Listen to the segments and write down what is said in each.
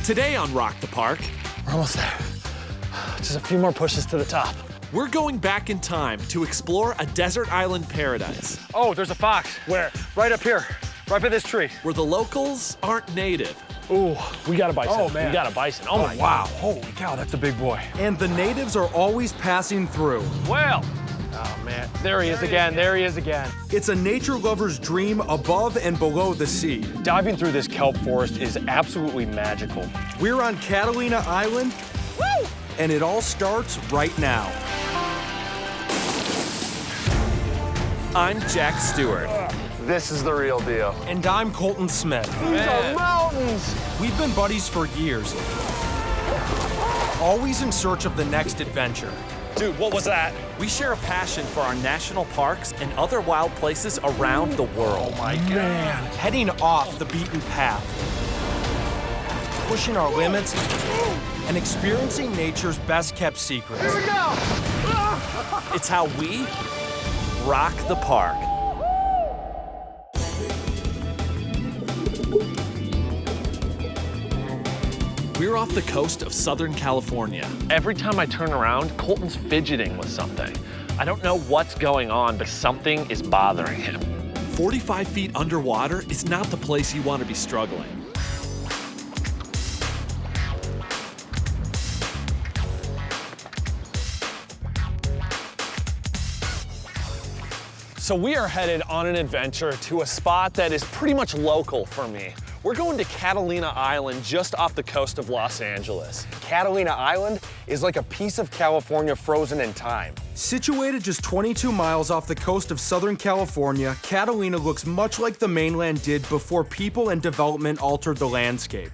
Today on Rock the Park, We're almost there. Just a few more pushes to the top. we're going back in time to explore a desert island paradise Oh, there's a fox. Where? Right up here, right by this tree. where the locals aren't native. Ooh, we got a bison. Oh, man. We got a bison. Oh, my wow. God. Holy cow, that's a big boy. And the natives are always passing through. Well. Oh, man. There he is again. There he is again. It's a nature lover's dream above and below the sea. Diving through this kelp forest is absolutely magical. We're on Catalina Island, and it all starts right now. I'm Jack Stewart. This is the real deal. And I'm Colton Smith. These are mountains. We've been buddies for years, always in search of the next adventure. Dude, what was that? We share a passion for our national parks and other wild places around the world. Oh, my God. Heading off the beaten path, pushing our limits, and experiencing nature's best-kept secrets. Here we go. It's how we rock the park. We're off the coast of Southern California. Every time I turn around, Colton's fidgeting with something. I don't know what's going on, but something is bothering him. 45 feet underwater is not the place you want to be struggling. So we are headed on an adventure to a spot that is pretty much local for me. We're going to Catalina Island just off the coast of Los Angeles. Catalina Island is like a piece of California frozen in time. Situated just 22 miles off the coast of Southern California, Catalina looks much like the mainland did before people and development altered the landscape.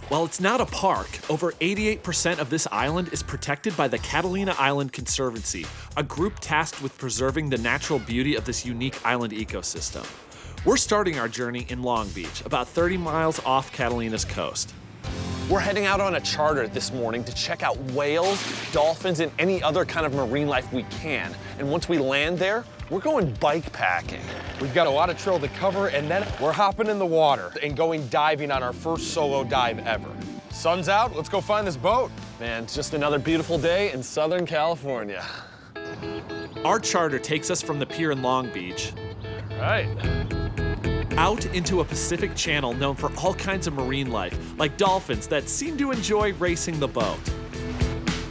While it's not a park, over 88% of this island is protected by the Catalina Island Conservancy, a group tasked with preserving the natural beauty of this unique island ecosystem. We're starting our journey in Long Beach, about 30 miles off Catalina's coast. We're heading out on a charter this morning to check out whales, dolphins, and any other kind of marine life we can. And once we land there, we're going bike packing. We've got a lot of trail to cover, and then we're hopping in the water and going diving on our first solo dive ever. Sun's out, let's go find this boat. Man, it's just another beautiful day in Southern California. Our charter takes us from the pier in Long Beach Right. out into a Pacific Channel known for all kinds of marine life, like dolphins that seem to enjoy racing the boat.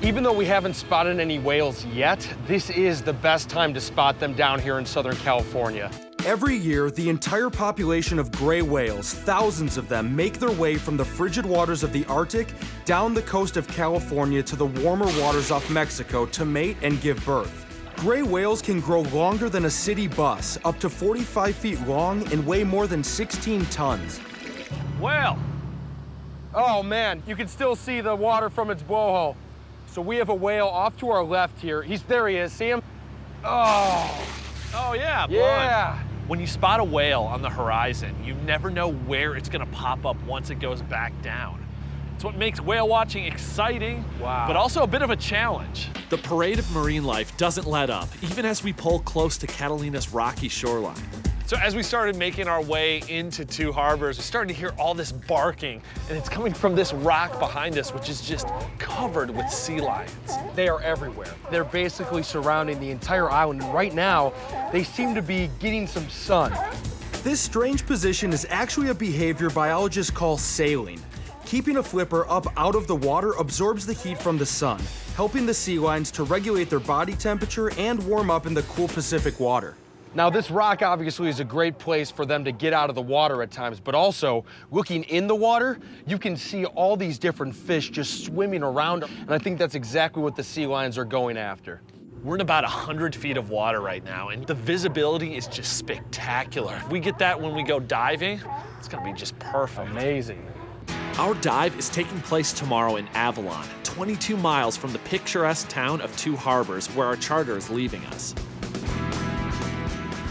Even though we haven't spotted any whales yet, this is the best time to spot them down here in Southern California. Every year, the entire population of gray whales, thousands of them, make their way from the frigid waters of the Arctic down the coast of California to the warmer waters off Mexico to mate and give birth. Gray whales can grow longer than a city bus, up to 45 feet long and weigh more than 16 tons. Well, oh man, you can still see the water from its blowhole. So we have a whale off to our left here. There he is, see him? Oh, Oh, yeah, yeah. When you spot a whale on the horizon, you never know where it's gonna pop up once it goes back down. It's what makes whale watching exciting, Wow. but also a bit of a challenge. The parade of marine life doesn't let up, even as we pull close to Catalina's rocky shoreline. So as we started making our way into Two Harbors, we started to hear all this barking, and it's coming from this rock behind us, which is just covered with sea lions. They are everywhere. They're basically surrounding the entire island, and right now, they seem to be getting some sun. This strange position is actually a behavior biologists call sailing. Keeping a flipper up out of the water absorbs the heat from the sun, helping the sea lions to regulate their body temperature and warm up in the cool Pacific water. Now, this rock obviously is a great place for them to get out of the water at times, but also, looking in the water, you can see all these different fish just swimming around, and I think that's exactly what the sea lions are going after. We're in about 100 feet of water right now, and the visibility is just spectacular. If we get that when we go diving, it's gonna be just perfect. Amazing. Our dive is taking place tomorrow in Avalon, 22 miles from the picturesque town of Two Harbors, where our charter is leaving us.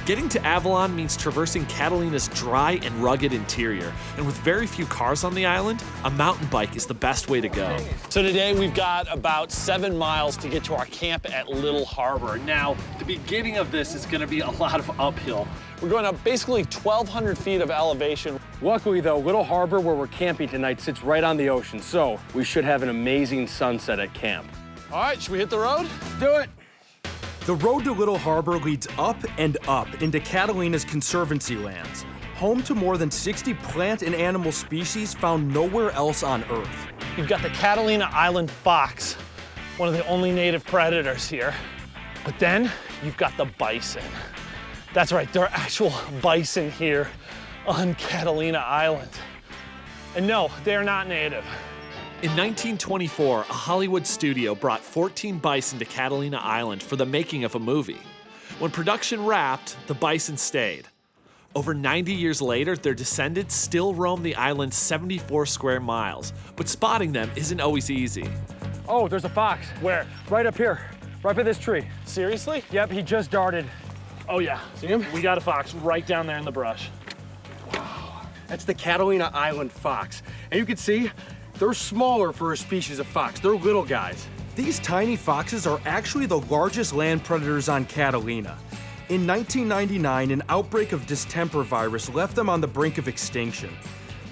Getting to Avalon means traversing Catalina's dry and rugged interior, and with very few cars on the island, a mountain bike is the best way to go. So today we've got about 7 miles to get to our camp at Little Harbor. Now, the beginning of this is gonna be a lot of uphill. We're going up basically 1,200 feet of elevation. Luckily, though, Little Harbor, where we're camping tonight, sits right on the ocean, so we should have an amazing sunset at camp. All right, should we hit the road? Do it! The road to Little Harbor leads up and up into Catalina's conservancy lands, home to more than 60 plant and animal species found nowhere else on Earth. You've got the Catalina Island fox, one of the only native predators here. But then you've got the bison. That's right, there are actual bison here on Catalina Island. And no, they are not native. In 1924, a Hollywood studio brought 14 bison to Catalina Island for the making of a movie. When production wrapped, the bison stayed. Over 90 years later, their descendants still roam the island's 74 square miles, but spotting them isn't always easy. Oh, there's a fox. Where? Right up here, right by this tree. Seriously? Yep, he just darted. Oh yeah, See him? we got a fox right down there in the brush. That's the Catalina Island fox. And you can see, they're smaller for a species of fox. They're little guys. These tiny foxes are actually the largest land predators on Catalina. In 1999, an outbreak of distemper virus left them on the brink of extinction.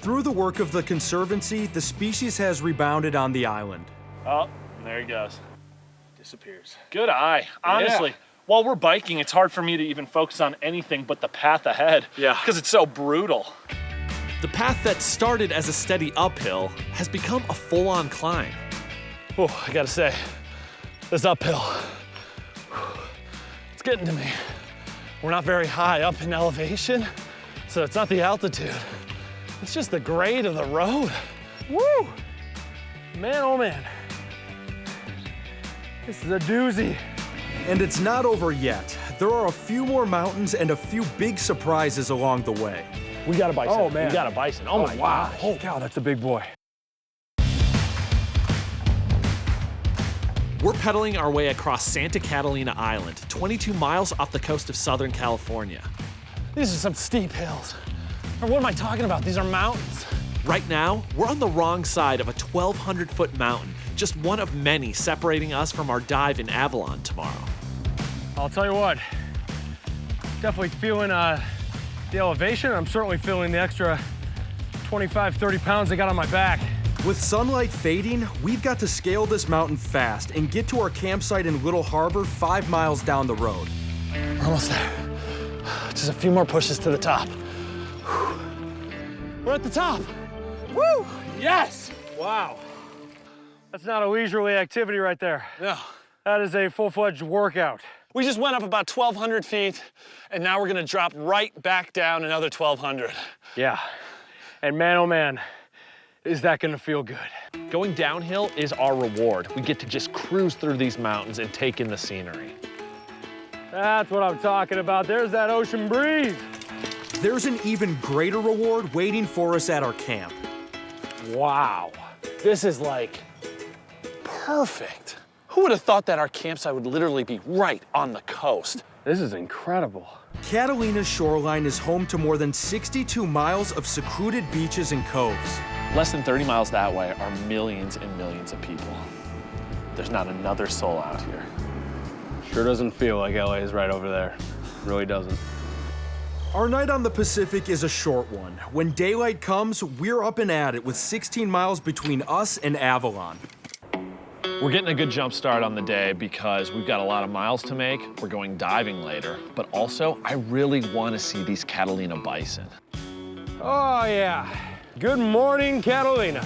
Through the work of the Conservancy, the species has rebounded on the island. Oh, there he goes. Disappears. Good eye. Honestly, while we're biking, it's hard for me to even focus on anything but the path ahead. Yeah. Because it's so brutal. The path that started as a steady uphill has become a full-on climb. Oh, I gotta say, this uphill, it's getting to me. We're not very high up in elevation, so it's not the altitude. It's just the grade of the road. Woo! Man, oh man. This is a doozy. And it's not over yet. There are a few more mountains and a few big surprises along the way. We got a bison. Oh, man. We got a bison. Oh, my wow. gosh. Oh, cow, that's a big boy. We're pedaling our way across Santa Catalina Island, 22 miles off the coast of Southern California. These are some steep hills. Or what am I talking about? These are mountains. Right now, we're on the wrong side of a 1,200-foot mountain, just one of many separating us from our dive in Avalon tomorrow. I'll tell you what, definitely feeling the elevation. I'm certainly feeling the extra 25, 30 pounds I got on my back. With sunlight fading, we've got to scale this mountain fast and get to our campsite in Little Harbor 5 miles down the road. We're almost there. Just a few more pushes to the top. We're at the top. Woo! Yes! Wow. That's not a leisurely activity right there. No. That is a full-fledged workout. We just went up about 1,200 feet, and now we're gonna drop right back down another 1,200. Yeah. And man, oh man, is that gonna feel good. Going downhill is our reward. We get to just cruise through these mountains and take in the scenery. That's what I'm talking about. There's that ocean breeze. There's an even greater reward waiting for us at our camp. Wow. This is like perfect. Who would have thought that our campsite would literally be right on the coast? This is incredible. Catalina's shoreline is home to more than 62 miles of secluded beaches and coves. Less than 30 miles that way are millions and millions of people. There's not another soul out here. Sure doesn't feel like LA is right over there. Really doesn't. Our night on the Pacific is a short one. When daylight comes, we're up and at it with 16 miles between us and Avalon. We're getting a good jump start on the day because we've got a lot of miles to make. We're going diving later, but also I really want to see these Catalina bison. Oh yeah. Good morning, Catalina.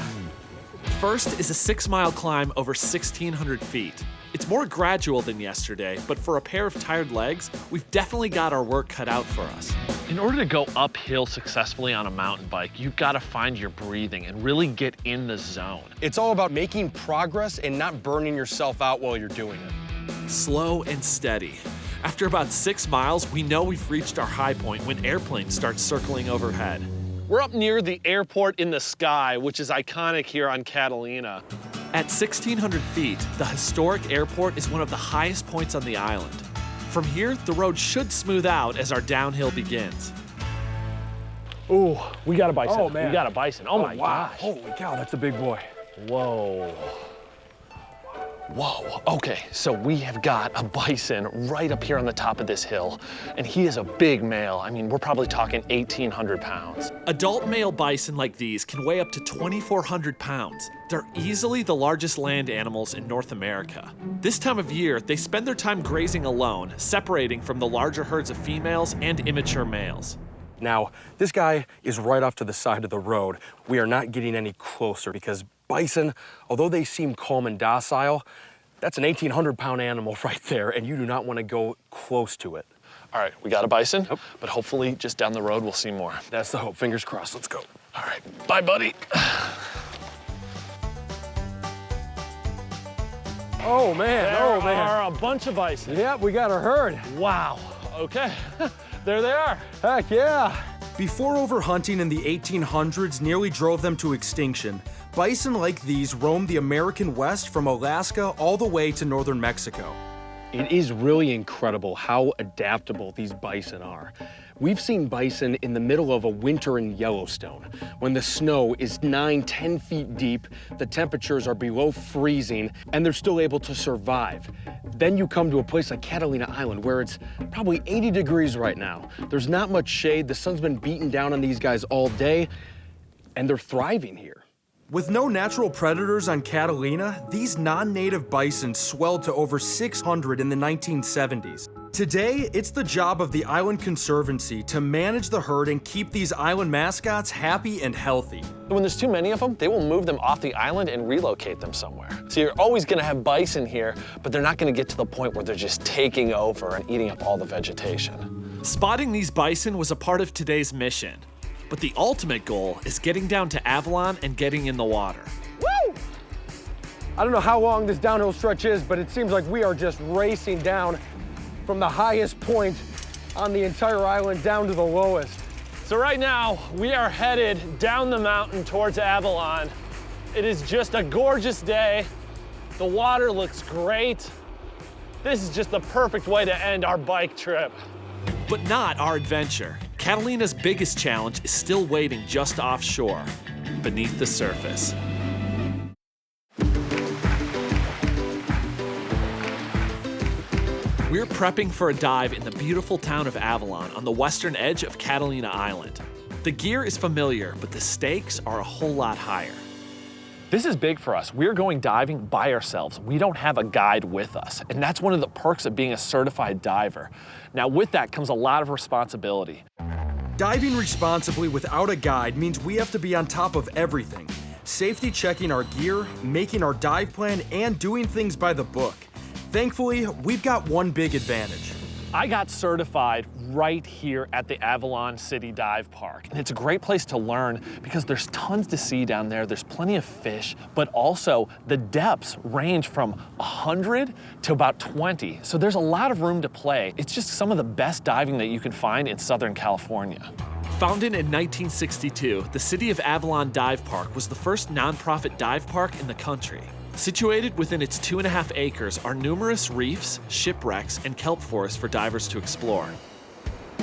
First is a 6-mile climb over 1,600 feet. It's more gradual than yesterday, but for a pair of tired legs, we've definitely got our work cut out for us. In order to go uphill successfully on a mountain bike, you've got to find your breathing and really get in the zone. It's all about making progress and not burning yourself out while you're doing it. Slow and steady. After about 6 miles, we know we've reached our high point when airplanes start circling overhead. We're up near the airport in the sky, which is iconic here on Catalina. At 1,600 feet, the historic airport is one of the highest points on the island. From here, the road should smooth out as our downhill begins. Ooh, we got a bison. Oh, man. We got a bison. Oh my wow. gosh. Holy cow, that's a big boy. Whoa. Whoa, okay, so we have got a bison right up here on the top of this hill, and he is a big male. I mean, we're probably talking 1,800 pounds. Adult male bison like these can weigh up to 2,400 pounds. They're easily the largest land animals in North America. This time of year, they spend their time grazing alone, separating from the larger herds of females and immature males. Now, this guy is right off to the side of the road. We are not getting any closer because bison, although they seem calm and docile, that's an 1,800-pound animal right there, and you do not want to go close to it. All right, we got a bison, Yep. but hopefully just down the road we'll see more. That's the hope. Fingers crossed. Let's go. All right, bye, buddy. Oh man, There are a bunch of bison. Yep, we got a herd. Wow, okay, there they are. Heck yeah. Before overhunting in the 1800s nearly drove them to extinction, bison like these roamed the American West from Alaska all the way to northern Mexico. It is really incredible how adaptable these bison are. We've seen bison in the middle of a winter in Yellowstone, when the snow is 9-10 feet deep, the temperatures are below freezing, and they're still able to survive. Then you come to a place like Catalina Island, where it's probably 80 degrees right now. There's not much shade, the sun's been beating down on these guys all day, and they're thriving here. With no natural predators on Catalina, these non-native bison swelled to over 600 in the 1970s. Today, it's the job of the Island Conservancy to manage the herd and keep these island mascots happy and healthy. When there's too many of them, they will move them off the island and relocate them somewhere. So you're always gonna have bison here, but they're not gonna get to the point where they're just taking over and eating up all the vegetation. Spotting these bison was a part of today's mission, but the ultimate goal is getting down to Avalon and getting in the water. Woo! I don't know how long this downhill stretch is, but it seems like we are just racing down from the highest point on the entire island down to the lowest. So right now, we are headed down the mountain towards Avalon. It is just a gorgeous day. The water looks great. This is just the perfect way to end our bike trip. But not our adventure. Catalina's biggest challenge is still waiting just offshore, beneath the surface. We're prepping for a dive in the beautiful town of Avalon on the western edge of Catalina Island. The gear is familiar, but the stakes are a whole lot higher. This is big for us. We're going diving by ourselves. We don't have a guide with us, and that's one of the perks of being a certified diver. Now, with that comes a lot of responsibility. Diving responsibly without a guide means we have to be on top of everything. Safety checking our gear, making our dive plan, and doing things by the book. Thankfully, we've got one big advantage. I got certified right here at the Avalon City Dive Park. And it's a great place to learn because there's tons to see down there. There's plenty of fish, but also the depths range from 100 to about 20. So there's a lot of room to play. It's just some of the best diving that you can find in Southern California. Founded in 1962, the City of Avalon Dive Park was the first nonprofit dive park in the country. Situated within its 2.5 acres are numerous reefs, shipwrecks, and kelp forests for divers to explore.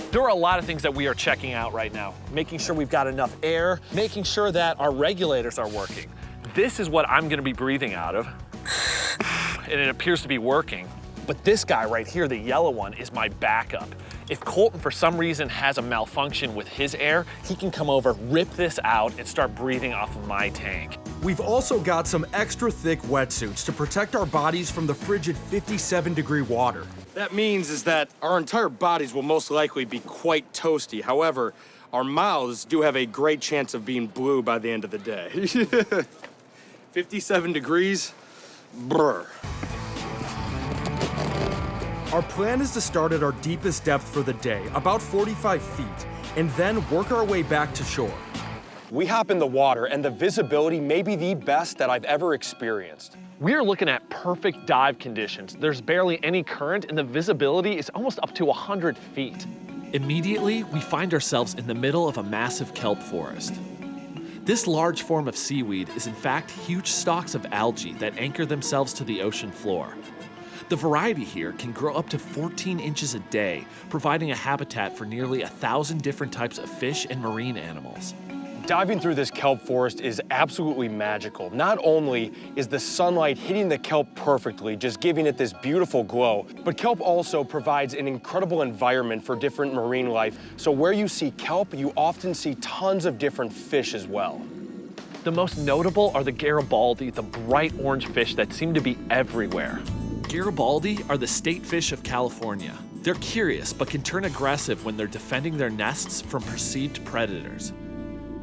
There are a lot of things that we are checking out right now. Making sure we've got enough air, making sure that our regulators are working. This is what I'm gonna be breathing out of, and it appears to be working. But this guy right here, the yellow one, is my backup. If Colton, for some reason, has a malfunction with his air, he can come over, rip this out, and start breathing off of my tank. We've also got some extra thick wetsuits to protect our bodies from the frigid 57-degree water. That means is that our entire bodies will most likely be quite toasty. However, our mouths do have a great chance of being blue by the end of the day. 57 degrees, brr. Our plan is to start at our deepest depth for the day, about 45 feet, and then work our way back to shore. We hop in the water, and the visibility may be the best that I've ever experienced. We are looking at perfect dive conditions. There's barely any current, and the visibility is almost up to 100 feet. Immediately, we find ourselves in the middle of a massive kelp forest. This large form of seaweed is in fact huge stalks of algae that anchor themselves to the ocean floor. The variety here can grow up to 14 inches a day, providing a habitat for nearly 1,000 different types of fish and marine animals. Diving through this kelp forest is absolutely magical. Not only is the sunlight hitting the kelp perfectly, just giving it this beautiful glow, but kelp also provides an incredible environment for different marine life. So where you see kelp, you often see tons of different fish as well. The most notable are the Garibaldi, the bright orange fish that seem to be everywhere. Garibaldi are the state fish of California. They're curious, but can turn aggressive when they're defending their nests from perceived predators.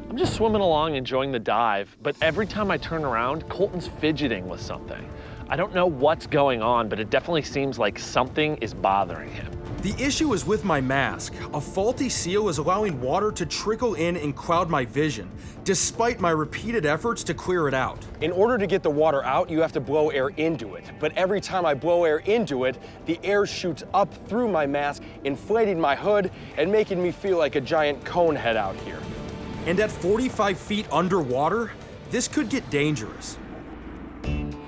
I'm just swimming along enjoying the dive, but every time I turn around, Colton's fidgeting with something. I don't know what's going on, but it definitely seems like something is bothering him. The issue is with my mask. A faulty seal is allowing water to trickle in and cloud my vision, despite my repeated efforts to clear it out. In order to get the water out, you have to blow air into it. But every time I blow air into it, the air shoots up through my mask, inflating my hood and making me feel like a giant cone head out here. And at 45 feet underwater, this could get dangerous.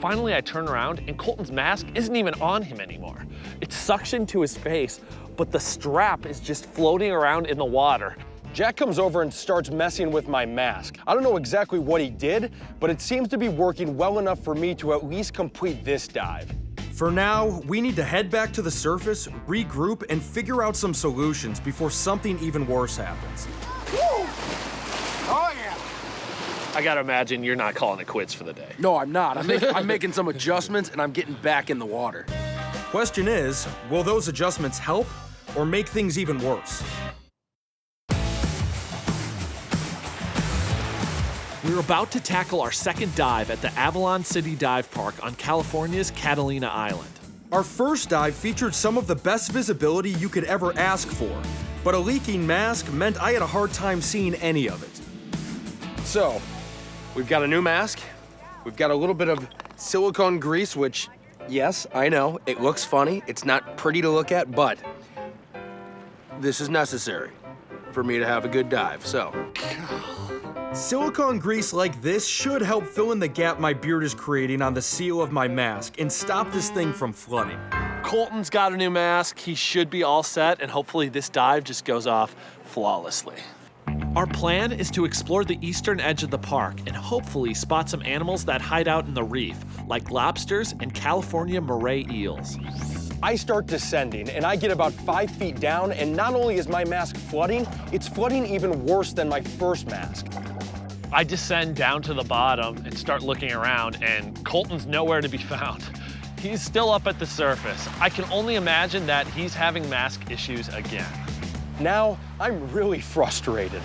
Finally, I turn around and Colton's mask isn't even on him anymore. It's suctioned to his face, but the strap is just floating around in the water. Jack comes over and starts messing with my mask. I don't know exactly what he did, but it seems to be working well enough for me to at least complete this dive. For now, we need to head back to the surface, regroup, and figure out some solutions before something even worse happens. Oh, yeah. I gotta imagine you're not calling it quits for the day. No, I'm not. I'm making some adjustments, and I'm getting back in the water. Question is, will those adjustments help or make things even worse? We're about to tackle our second dive at the Avalon City Dive Park on California's Catalina Island. Our first dive featured some of the best visibility you could ever ask for, but a leaking mask meant I had a hard time seeing any of it. So, we've got a new mask. We've got a little bit of silicone grease, which, yes, I know, it looks funny. It's not pretty to look at, but this is necessary for me to have a good dive, so. Silicone grease like this should help fill in the gap my beard is creating on the seal of my mask and stop this thing from flooding. Colton's got a new mask. He should be all set, and hopefully this dive just goes off flawlessly. Our plan is to explore the eastern edge of the park and hopefully spot some animals that hide out in the reef, like lobsters and California moray eels. I start descending, and I get about 5 feet down, and not only is my mask flooding, it's flooding even worse than my first mask. I descend down to the bottom and start looking around, and Colton's nowhere to be found. He's still up at the surface. I can only imagine that he's having mask issues again. Now, I'm really frustrated.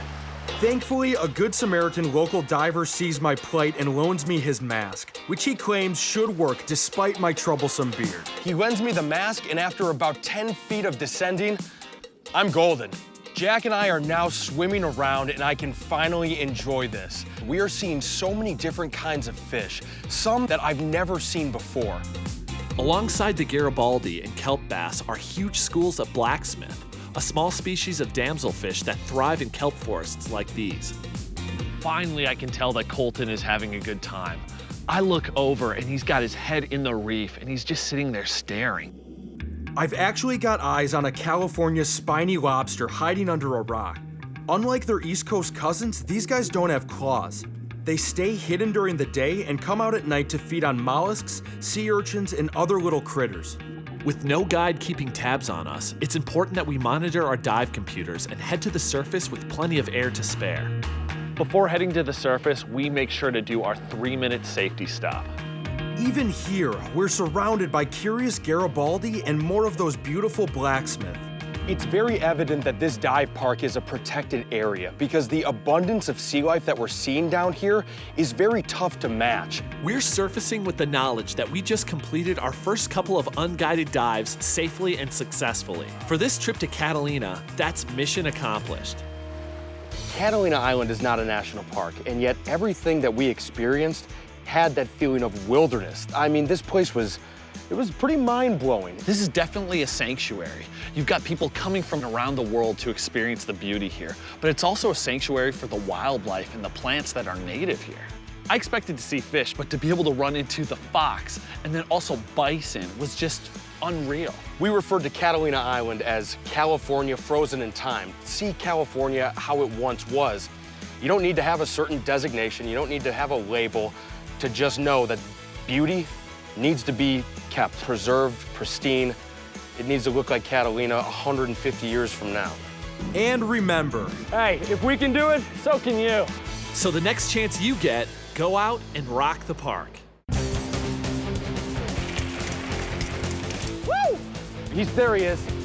Thankfully, a good Samaritan local diver sees my plight and loans me his mask, which he claims should work despite my troublesome beard. He lends me the mask, and after about 10 feet of descending, I'm golden. Jack and I are now swimming around, and I can finally enjoy this. We are seeing so many different kinds of fish, some that I've never seen before. Alongside the Garibaldi and kelp bass are huge schools of blacksmith, a small species of damselfish that thrive in kelp forests like these. Finally, I can tell that Colton is having a good time. I look over and he's got his head in the reef and he's just sitting there staring. I've actually got eyes on a California spiny lobster hiding under a rock. Unlike their East Coast cousins, these guys don't have claws. They stay hidden during the day and come out at night to feed on mollusks, sea urchins, and other little critters. With no guide keeping tabs on us, it's important that we monitor our dive computers and head to the surface with plenty of air to spare. Before heading to the surface, we make sure to do our 3-minute safety stop. Even here, we're surrounded by curious Garibaldi and more of those beautiful blacksmith. It's very evident that this dive park is a protected area because the abundance of sea life that we're seeing down here is very tough to match. We're surfacing with the knowledge that we just completed our first couple of unguided dives safely and successfully. For this trip to Catalina, that's mission accomplished. Catalina Island is not a national park, and yet everything that we experienced had that feeling of wilderness. I mean, this place was pretty mind-blowing. This is definitely a sanctuary. You've got people coming from around the world to experience the beauty here, but it's also a sanctuary for the wildlife and the plants that are native here. I expected to see fish, but to be able to run into the fox and then also bison was just unreal. We referred to Catalina Island as California frozen in time. See California how it once was. You don't need to have a certain designation. You don't need to have a label to just know that beauty needs to be kept, preserved, pristine. It needs to look like Catalina 150 years from now. And remember, Hey, if we can do it, so can you. So the next chance you get, go out and rock the park. There he is.